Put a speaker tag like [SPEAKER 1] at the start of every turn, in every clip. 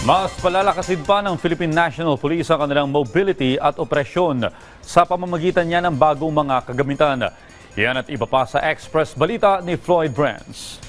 [SPEAKER 1] Mas palalakasin pa ng Philippine National Police ang kanilang mobility at operasyon sa pamamagitan niya ng bagong mga kagamitan. Yan at iba pa sa Express Balita ni Floyd Brands.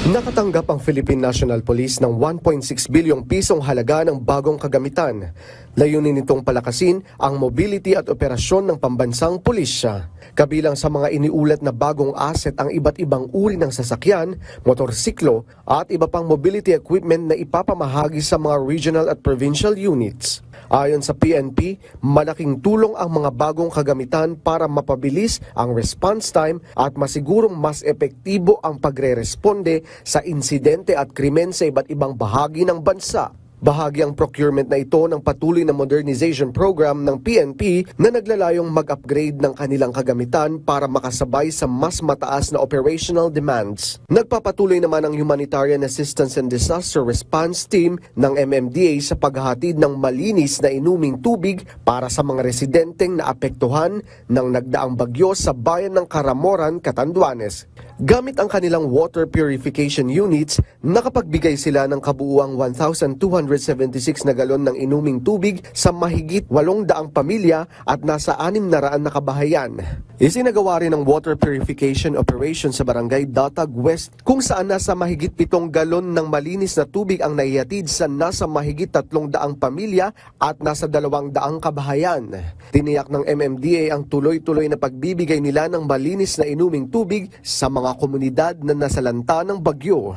[SPEAKER 2] Nakatanggap ang Philippine National Police ng 1.6 bilyong pisong halaga ng bagong kagamitan. Layunin nitong palakasin ang mobility at operasyon ng pambansang pulisya. Kabilang sa mga iniulat na bagong asset ang iba't ibang uri ng sasakyan, motorsiklo at iba pang mobility equipment na ipapamahagi sa mga regional at provincial units. Ayon sa PNP, malaking tulong ang mga bagong kagamitan para mapabilis ang response time at masigurong mas epektibo ang pagre-responde sa insidente at krimen sa iba't ibang bahagi ng bansa. Bahagi ang procurement na ito ng patuloy na modernization program ng PNP na naglalayong mag-upgrade ng kanilang kagamitan para makasabay sa mas mataas na operational demands. Nagpapatuloy naman ang Humanitarian Assistance and Disaster Response Team ng MMDA sa paghahatid ng malinis na inuming tubig para sa mga residenteng naapektuhan ng nagdaang bagyo sa bayan ng Caramoran, Catanduanes. Gamit ang kanilang water purification units, nakapagbigay sila ng kabuuang 1,276 na galon ng inuming tubig sa mahigit 800 pamilya at nasa 600 na kabahayan. Isinagawa rin ang water purification operation sa Barangay Datag West kung saan nasa mahigit 7 galon ng malinis na tubig ang naihatid sa nasa mahigit 300 pamilya at nasa 200 kabahayan. Tiniyak ng MMDA ang tuloy-tuloy na pagbibigay nila ng malinis na inuming tubig sa mga komunidad na nasalanta ng bagyo.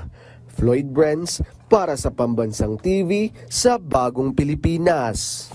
[SPEAKER 2] Floyd Brands para sa Pambansang TV sa Bagong Pilipinas.